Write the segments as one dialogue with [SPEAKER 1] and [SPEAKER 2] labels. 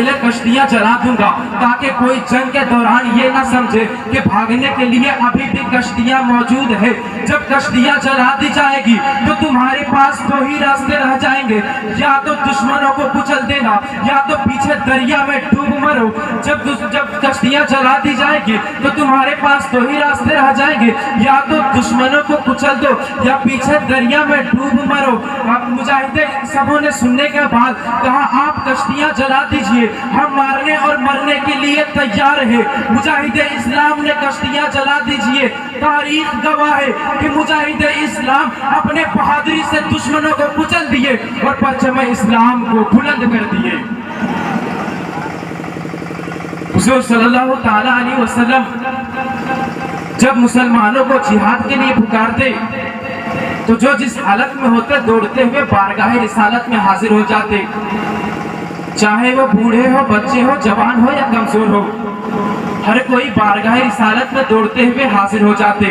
[SPEAKER 1] पहले कश्तियां जला दूंगा ताकि कोई जंग के दौरान ये ना समझे कि भागने के लिए अभी भी कश्तियां मौजूद है। जब कश्तियां जला दी जाएगी तो तुम्हारे पास दो ही रास्ते रह जाएंगे, या तो दुश्मनों को कुचल देना या तो पीछे दरिया में डूब मरो। जब कश्तियां जला दी जाएगी तो तुम्हारे पास दो ही रास्ते रह जाएंगे, या तो दुश्मनों को कुचल दो या पीछे दरिया में डूब मरो। अब मुजाहिदीन सबों ने सुनने के बाद कहा आप कश्तियां जला दीजिए, हम मारने और मरने के लिए तैयार है। मुजाहिदे इस्लाम ने कश्तियां जला दीजिए। तारीख गवाह है कि मुजाहिदे इस्लाम अपने बहादुरी से दुश्मनों को कुचल दिए और परचम इस्लाम को बुलंद कर दिए। हुजूर सल्लल्लाहु ताला अलैहि वसल्लम जब मुसलमानों को जिहाद के लिए पुकारते तो जो जिस हालत में होते दौड़ते हुए बारगाह रिसालत में हाजिर हो जाते, चाहे वो बूढ़े हो, बच्चे हो, जवान हो या कमजोर हो, हर कोई बारगाह रिसालत में दौड़ते हुए हाजिर हो जाते।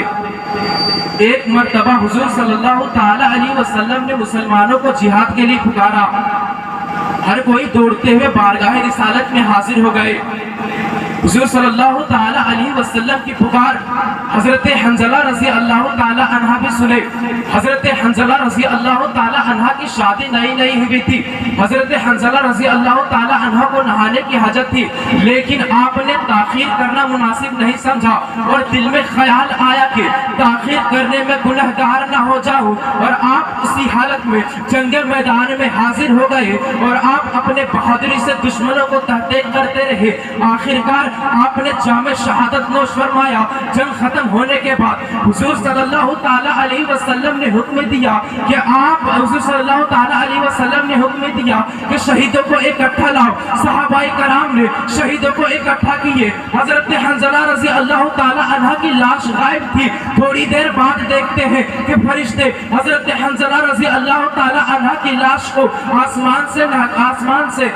[SPEAKER 1] एक मर्तबा हुजूर सल्लल्लाहु ताला अलैहि वसल्लम ने मुसलमानों को जिहाद के लिए पुकारा। हर कोई दौड़ते हुए बारगाह रिसालत में हाजिर हो गए। हुजूर सल्लल्लाहु ताला अलैहि वसल्लम की पुकार हजरत हंजला रज़ी अल्लाह ताला अन्हा भी सुने। हजरत हंजला रज़ी अल्लाह ताला अन्हा की शादी नई हुई थी। हजरत हंजला रज़ी अल्लाह ताला अन्हा को नहाने की हाजत थी, लेकिन आपने ताखीर करना मुनासिब नहीं समझा और दिल में ख्याल आया कि ताखीर करने में गुनहगार ना हो जाऊं, और आप उसी हालत में जंग मैदान में हाजिर हो गए और आप अपने बहादुरी से दुश्मनों को तहकीक करते रहे। आखिरकार आपने जामे शहादत नोश फरमाया। जंग खत्म होने के बाद हुजूर सल्लल्लाहु ताला अलैहि वसल्लम ने हुक्म दिया कि हुजूर सल्लल्लाहु ताला अलैहि वसल्लम ने हुक्म दिया कि शहीदों को इकट्ठा लाओ। सहाबाए कराम ने शहीदों को इकट्ठा किए। हजरत हंजला रज़ी अल्लाह ताला अन्हा की लाश गायब थी। थोड़ी देर बाद देखते हैं कि फरिश्ते हजरत हंजला रज़ी अल्लाह ताला अन्हा की लाश को आसमान से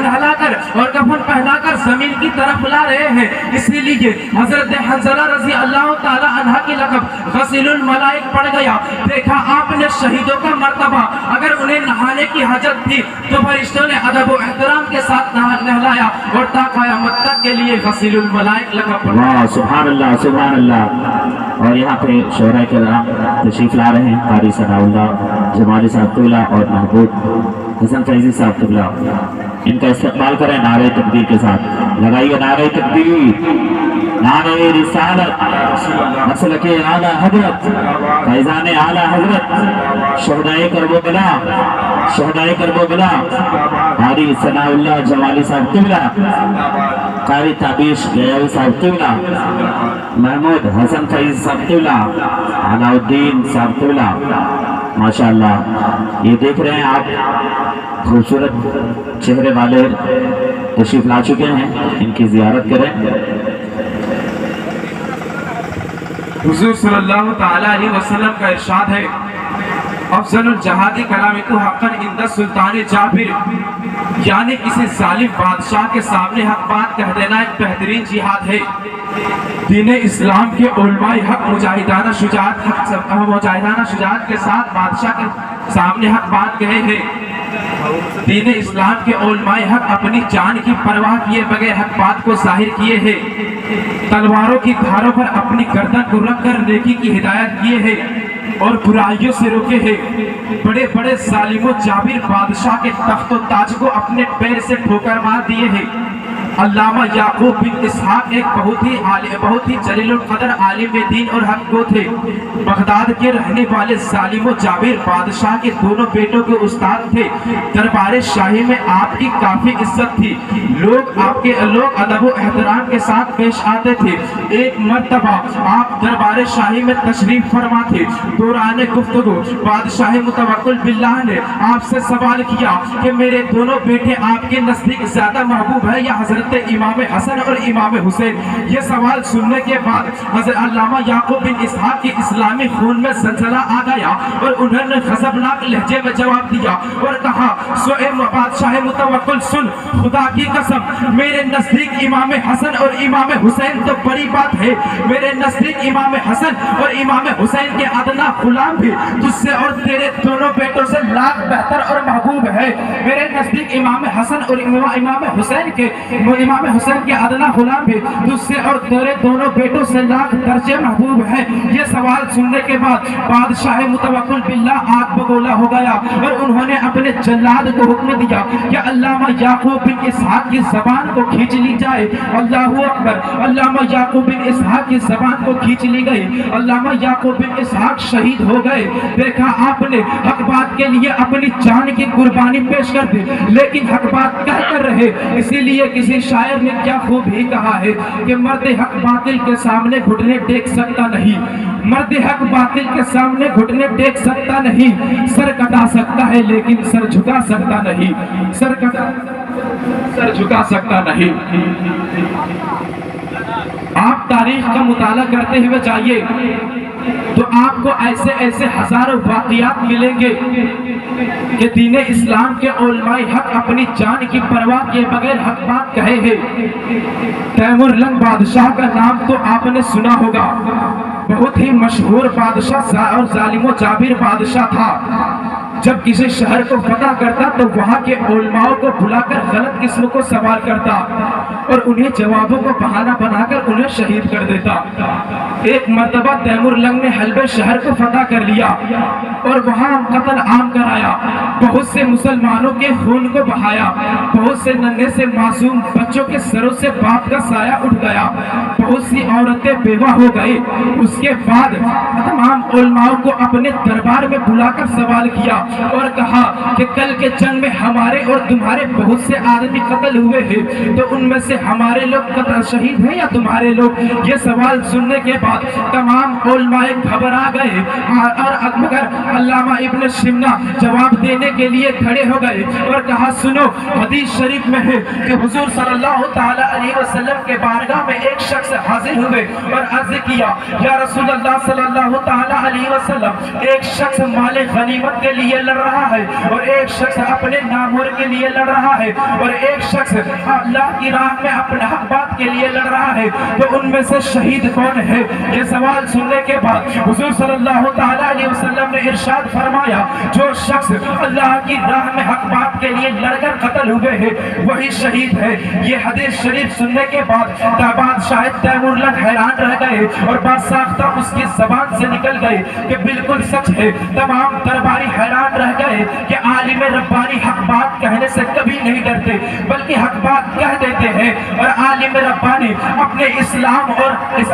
[SPEAKER 1] नहलाकर और कफन पहनाकर जमीन की तरफ ला रहे हैं। इसीलिए हजरत हंजला रज़ी अल्लाह ताला अन्हा की लक़ब गसीलुल मलाइक पड़ गया। देखा आपने शहीदों का मर्तबा, अगर उन्हें नहाने की हाजत थी तो फरिश्तों ने अदब और एहतराम के साथ नहलाया और ता क़यामत तक के लिए गसीलुल मलाइक लक़ब पड़ गया।
[SPEAKER 2] सुभान अल्लाह, सुभान अल्लाह। और यहाँ पे शोहरा किराम तशरीफ ला रहे हैं, कारी सनाउल्लाह जमाली साहब तुल्ला और महबूब हसन फैजी साहब तुल्ला। इनका इस्तेमाल करें नारे तकबीर के साथ। लगाइए नारे तकबीर, नारे रिसालत, मसलके आला हजरत, फैज़ाने आला हजरत, शोहदाए करबला, शोहदाए करबला, कारी सनाउल्लाह जमाली साहब तुल्ला, कारी ताबीश गयावी साहब तुल्ला, महमूद हसन फैज साहब तुल्ला, अलाउद्दीन साहब तुल्ला। माशाअल्लाह, ये देख रहे हैं आप खूबसूरत चेहरे वाले तशरीफ ला चुके हैं, इनकी जियारत करें।
[SPEAKER 1] हुजूर सल्लल्लाहु ताला अलैहि वसल्लम का इरशाद है, अफजलुल जहादी कलामितु हक़्क़न इंदा सुल्तान जाबिर, यानी किसी जालिम बादशाह के सामने हक बात कह देना एक बेहतरीन जिहाद है। दीन इस्लाम के उलमाए हक मुजाहिदाना शुजाअत के साथ बादशाह के सामने हक बात कहे हैं। दीन इस्लाम के उलमाए हक अपनी जान की परवाह किए बगैर हक बात को जाहिर किए हैं। तलवारों की धारों पर अपनी गर्दन को रख कर नेकी की हिदायत किए हैं और बुराइयों से रोके हैं। बड़े बड़े जालिमों जाबिर बादशाह के तख्त और ताज को अपने पैर से ठोकर मार दिए हैं। अल्लामा याकूब बिन इसहाक एक बहुत ही जलीलुल कदर आलिम दीन और हक को थे। बगदाद के रहने वाले जालिमो जाबिर बादशाह के दोनों बेटों के उस्ताद थे। दरबार शाही में आपकी काफी इज्जत थी। लोग अदब व एहतराम के साथ पेश आते थे। एक मर्तबा आप दरबार शाही में तशरीफ फरमा थे। दौरान गुफ्तगू बादशाह मुतवक्किल बिल्लाह ने आपसे सवाल किया कि मेरे दोनों बेटे आपके नजदीक ज्यादा महबूब है या हजरत حضرت इमाम हसन और इमाम हुसैन। ये सवाल सुनने के बाद हज़रत अल्लामा याकूब बिन इसहाक के इस्लामी खून में जलजला आ गया और उन्होंने गज़बनाक लहजे में जवाब दिया और कहा, सोए बादशाह मुतवक्किल सुन, खुदा की कसम मेरे नज़दीक इमाम हसन और इमाम हुसैन तो बड़ी बात है। मेरे नज़दीक इमाम हसन और इमाम हुसैन के अदना गुलाम भी तुझसे और तेरे दोनों बेटों से लाख बेहतर और महबूब है। मेरे नज़दीक इमाम हसन और इमाम हुसैन के अदना गुलाम भी तुझसे और तेरे दोनों बेटों से लाख दर्जे महबूब है। ये सवाल सुनने के बाद बादशाह मुतवक्किल बिल्लाह आग बगोला हो गया और उन्होंने अपने जल्लाद को हुक्म दिया कि अल्लामा याकूब बिन इसहाक की ज़बान को खींच ली जाए। अल्लाहू अकबर। अल्लामा याकूब बिन इसहाक की ज़बान को खींच ली गई। अल्लामा याकूब बिन इसहाक शहीद हो गए। देखा आपने, हक बात के लिए अपनी जान की कुर्बानी पेश कर दी, लेकिन हक बात कह कर रहे। इसीलिए किसी शायर ने क्या खूब ही कहा है कि मर्द हक बातिल के सामने घुटने टेक सकता नहीं, मर्द हक बातिल के सामने घुटने टेक सकता नहीं, सर कटा सकता है लेकिन सर झुका सकता नहीं, सर झुका सकता नहीं। आप तारीख का मुताला करते हुए जाइए तो आपको ऐसे ऐसे हजारों वाक़ियात मिलेंगे कि दीन इस्लाम के उलमाए हक अपनी जान की परवाह किए बगैर हक बात कहे हैं। तैमुरलंग बादशाह का नाम तो आपने सुना होगा, बहुत ही मशहूर बादशाह और जालिमो जाबिर बादशाह था। जब किसी शहर को फतह करता तो वहाँ के उलमाओं को बुलाकर गलत किस्म को सवाल करता और उन्हें जवाबों को बहाना बनाकर उन्हें शहीद कर देता। एक मर्तबा तैमुरलंग ने हल्बे शहर को फतह कर लिया और वहाँ कत्ल आम कराया, बहुत से मुसलमानों के खून को बहाया, बहुत से नन्हे से मासूम बच्चों के सरों से बाप का साया उठ गया, बहुत सी औरतें बेवा हो गई। उसके बाद तमाम उलमाओं को अपने दरबार में बुलाकर सवाल किया और कहा कि कल के जंग में हमारे और तुम्हारे बहुत से आदमी कत्ल हुए हैं, तो उनमें से हमारे लोग कत्ल शहीद हैं या तुम्हारे लोग? ये सवाल सुनने के बाद तमाम उलमाए घबरा गए और मगर अल्लामा इब्न शिमना जवाब देने के लिए खड़े हो गए और कहा, सुनो, हदीस शरीफ में है कि हुजूर सल्लल्लाहु ताला अलैहि वसल्लम के बारगाह में एक शख्स हाजिर हुए और अर्ज किया, या रसूलल्लाह सल्लल्लाहु ताला अलैहि वसल्लम, एक शख्स माले गनीमत के लिए लड़ रहा है और एक शख्स अपने नामुर के लिए लड़ रहा है और एक शख्स अल्लाह की राह में अपने हक बात के लिए लड़ रहा है, तो उनमें से शहीद कौन है? ये सवाल सुनने के बाद हुजूर सल्लल्लाहु ताला अलैहि वसल्लम ने इरशाद फरमाया, जो शख्स अल्लाह की राह में हक बात के लिए लड़कर कत्ल हुए हैं वही शहीद है। ये हदीस शरीफ सुनने के बाद बादशाह तैमुरलंग हैरान रह गए और बासाख्ता उसकी जबान से निकल गए कि बिल्कुल सच है। तमाम दरबारी हैरान रह गए कि आलिम रब्बानी हक बात कहने से कभी नहीं डरते बल्कि हक बात कह देते हैं और आलिम रब्बानी अपने इस्लाम और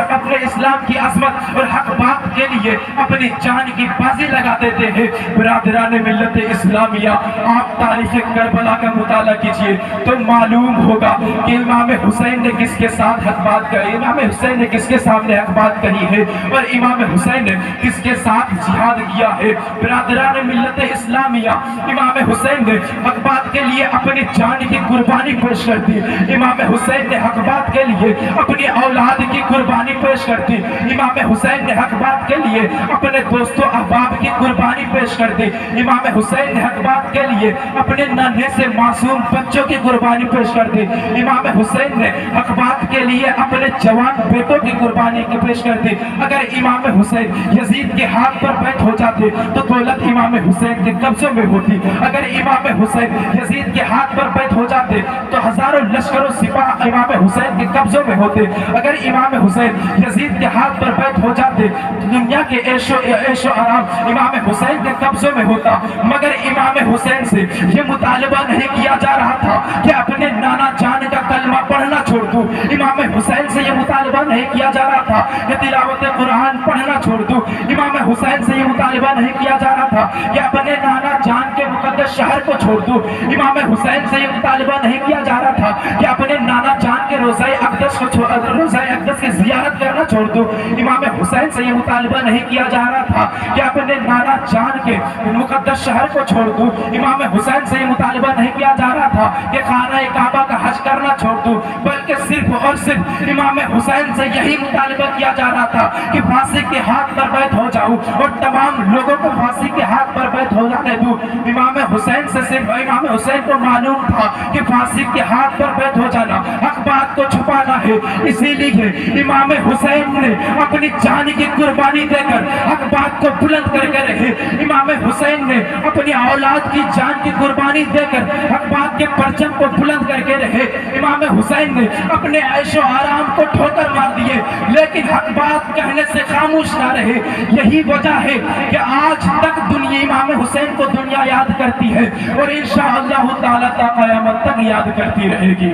[SPEAKER 1] अपने इस्लाम की अजमत और हक बात के लिए अपनी जान की बाजी लगा देते हैं। बिरादरान मिल्लत इस्लामिया, आप तारीख करबला का मुताला कीजिए तो मालूम होगा कि इमाम हुसैन ने किसके साथ हक बात कही, इमाम हुसैन ने किसके सामने हक बात कही है और इमाम हुसैन ने किसके साथ जिहाद किया है। बिरादरान मिल्लत इस्लामिया, इमाम हुसैन ने हक बात के लिए अपनी जान की कुर्बानी पेश कर दी। इमाम हुसैन ने हक बात के लिए अपनी औलाद की कुर्बानी पेश कर दी। इमाम हुसैन ने हक बात के लिए अपने दोस्तों अहबाब की कुर्बानी पेश कर दी। इमाम हुसैन ने हक बात के लिए अपने नन्हे से मासूम बच्चों की कुर्बानी पेश कर दी। इमाम हुसैन ने हक बात के लिए अपने जवान बेटों की कुर्बानी की पेश कर दी। अगर इमाम हुसैन यजीद के हाथ पर बैठ हो जाते तो दौलत इमाम हुसैन के कब्जों में होती। अगर इमाम हुसैन यजीद के हाथ पर बैठ हो जाते तो हजारों लश्करों सिपाह इमाम हुसैन के कब्जों में होते। अगर इमाम हुसैन यजीद के हाथ पर बैठ हो जाते तो दुनिया के ऐशो आराम इमाम हुसैन के कब्जों में होता। मगर इमाम हुसैन से ये मुतालबा नहीं किया जा रहा था कि अपने नाना जान का कलमा पढ़ना छोड़ दूं। इमाम हुसैन से ये मुतालबा नहीं किया जा रहा था कि तिलावत कुरान पढ़ना छोड़ दूं। इमाम हुसैन से ये मुतालबा नहीं किया जा रहा था कि अपने नाना जान के मुकद्दस शहर को छोड़ दूं। इमाम हुसैन से ये मुतालबा नहीं किया जा रहा था कि अपने नाना जान के रोज़ाए अक़दस की ज़ियारत करना खाना छोड़ दो। इमाम हुसैन से ये मुतालबा नहीं किया जा रहा था कि अपने नाना जान के मुकद्दस शहर को छोड़ दो। इमाम हुसैन से ये मुतालबा नहीं किया जा रहा था कि खाना काबा का हज करना छोड़ दो, बल्कि सिर्फ और सिर्फ इमाम हुसैन से यही मुतालबा किया जा रहा था कि फांसी के हाथ पर बैठ हो जाऊं और तमाम लोगों को फांसी के हाथ पर बैठ हो जाने दूं। इमाम हुसैन से सिर्फ इमाम हुसैन को मालूम था कि फांसी के हाथ पर बैठ हो जाना हक बात को छुपाना है, इसीलिए इमाम हुसैन ने अपनी जान की कुर्बानी देकर हक बात को बुलंद करके रहे। इमाम हुसैन ने अपनी औलाद की जान की कुर्बानी देकर हक बात के परचम को बुलंद करके रहे। इमाम हुसैन ने अपने ऐशो आराम को ठोकर मार दिए, लेकिन हक बात कहने से खामोश ना रहे। यही वजह है कि आज तक दुनिया इमाम हुसैन को दुनिया याद करती है और इंशाअल्लाह ताला क़यामत तक याद करती रहेगी।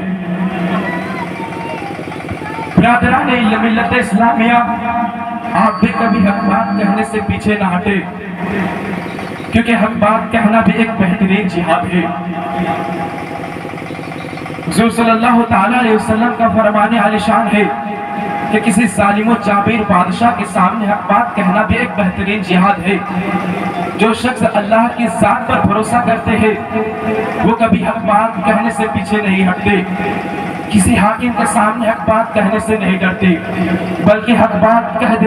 [SPEAKER 1] ब्रादराने मिल्लत इस्लामिया, आप भी कभी हक बात कहने से पीछे ना हटे, क्योंकि हक बात कहना भी एक बेहतरीन जिहाद है। हुज़ूर सल्लल्लाहु ताला अलैहि वसल्लम का फरमाने आलिशान है कि किसी जालिम जाबिर बादशाह के सामने हक बात कहना भी एक बेहतरीन जिहाद है। जो शख्स अल्लाह की जात पर भरोसा करते हैं वो कभी हक बात कहने से पीछे नहीं हटते, किसी हाकिम के सामने हक बात कहने से नहीं डरते, बल्कि हक बात कह दे।